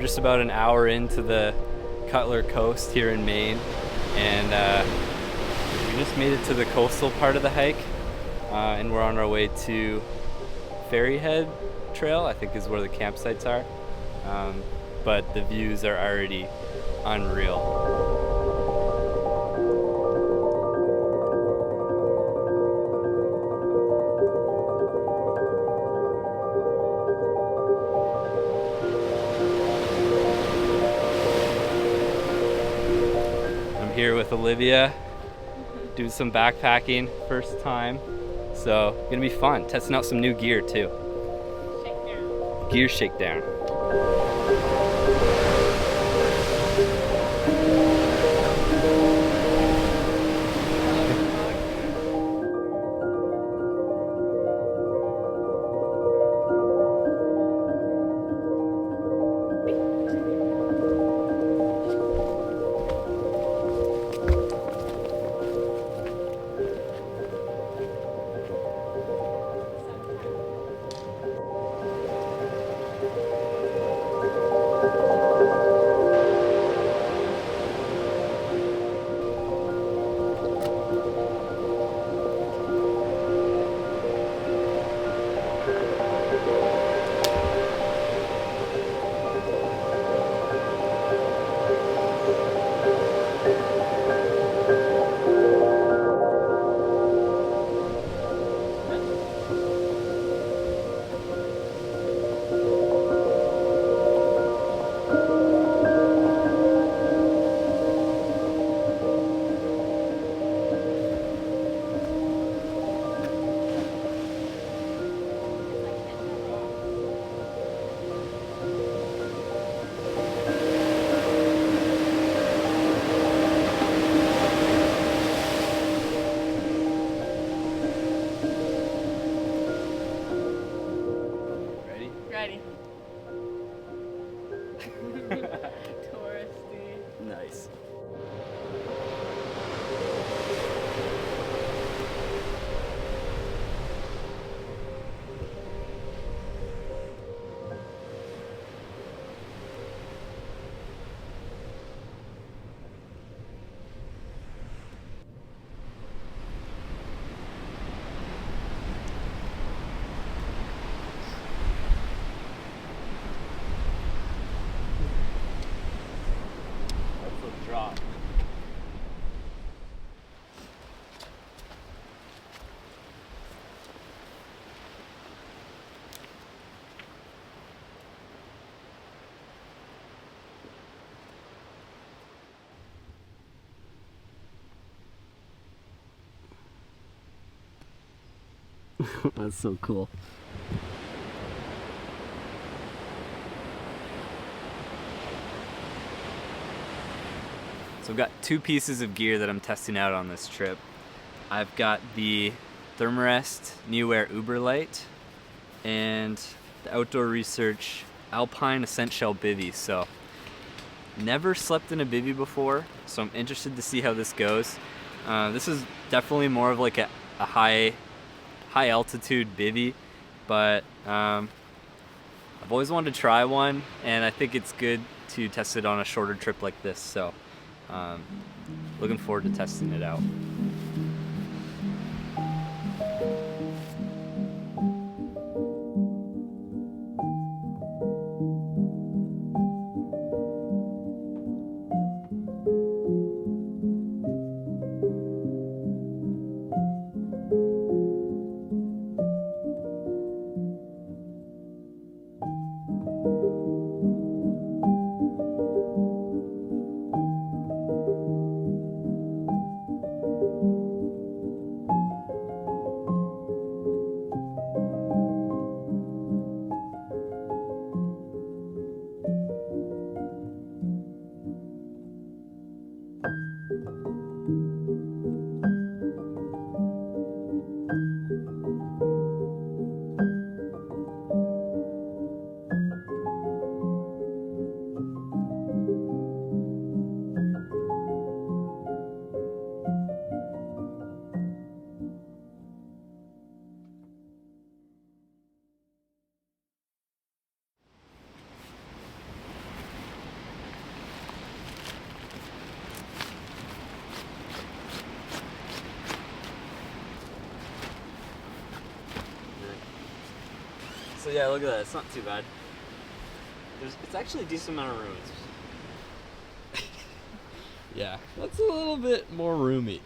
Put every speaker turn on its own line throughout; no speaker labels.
just about an hour into the Cutler Coast here in Maine, and we just made it to the coastal part of the hike, and we're on our way to Ferryhead Trail, I think is where the campsites are, but the views are already unreal. Here with Olivia, doing some backpacking, first time, so gonna be fun. Testing out some new gear too. Shakedown. Gear shakedown.
Ready. Touristy.
Nice. Drop. That's so cool. So I've got two pieces of gear that I'm testing out on this trip. I've got the Thermarest Uberlight and the Outdoor Research Ascentshell Bivy. So never slept in a bivy before, so I'm interested to see how this goes. This is definitely more of like a high altitude bivy, but I've always wanted to try one, and I think it's good to test it on a shorter trip like this. So looking forward to testing it out. yeah, look at that. It's not too bad. It's actually a decent amount of room.
Yeah, that's a little bit more roomy.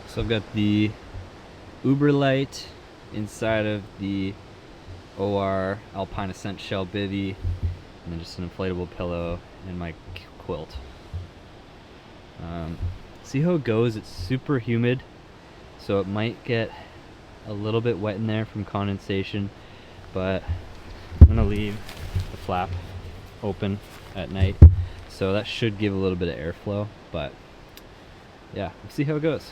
So I've got the Uberlight inside of the OR Alpine Ascentshell Bivy, and then just an inflatable pillow and my quilt. See how it goes? It's super humid, so it might get a little bit wet in there from condensation, but I'm gonna leave the flap open at night, so that should give a little bit of airflow. But yeah, we'll see how it goes.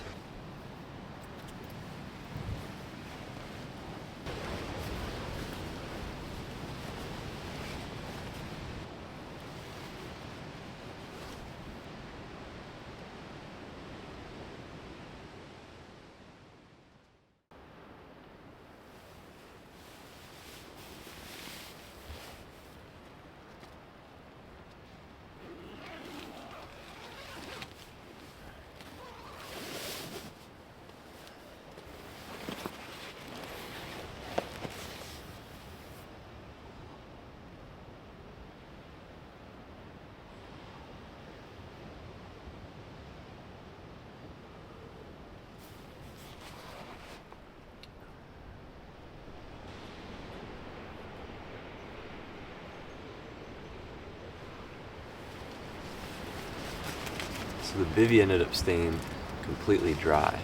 So the bivvy ended up staying completely dry,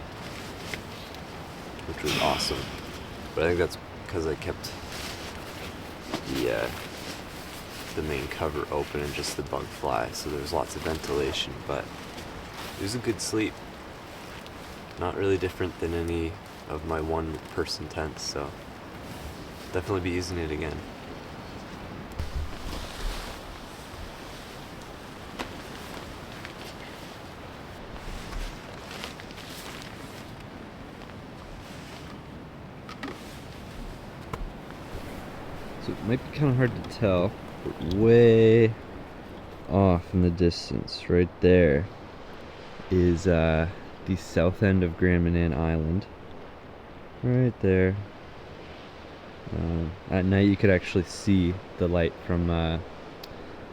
which was awesome. But I think that's because I kept the main cover open and just the bug fly, so there was lots of ventilation, but it was a good sleep. Not really different than any of my one-person tents, so definitely be using it again.
So it might be kind of hard to tell, but way off in the distance, right there, is the south end of Grand Manan Island. Right there. At night you could actually see the light from the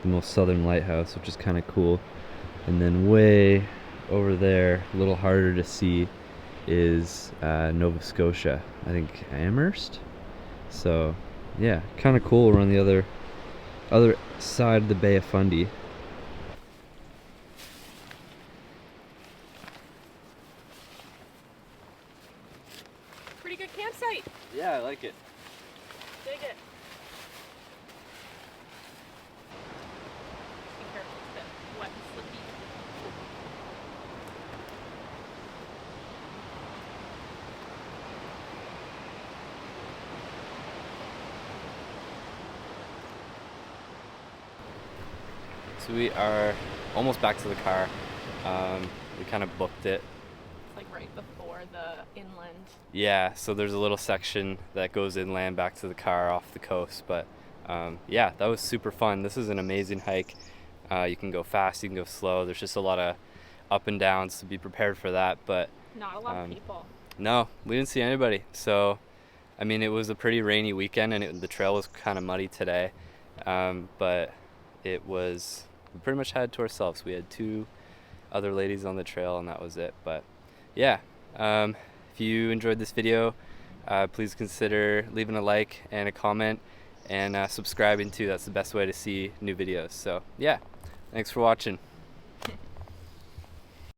most southern lighthouse, which is kind of cool. And then way over there, a little harder to see, is Nova Scotia. I think Amherst. So yeah, kind of cool. We're on the other side of the Bay of Fundy.
Pretty good campsite.
Yeah, I like it.
Dig it. Be careful, it's a bit wet and slippy.
So we are almost back to the car. We kind of booked it.
It's like right before the inland.
Yeah, so there's a little section that goes inland back to the car off the coast. But yeah, that was super fun. This is an amazing hike. You can go fast, you can go slow. There's just a lot of up and downs to be prepared for that. But
Not a lot of people.
no, we didn't see anybody. So, I mean, it was a pretty rainy weekend, and the trail was kind of muddy today. But we pretty much had it to ourselves. We had 2 other ladies on the trail, and that was it. But yeah, if you enjoyed this video, please consider leaving a like and a comment, and subscribing too. That's the best way to see new videos. So yeah, thanks for watching.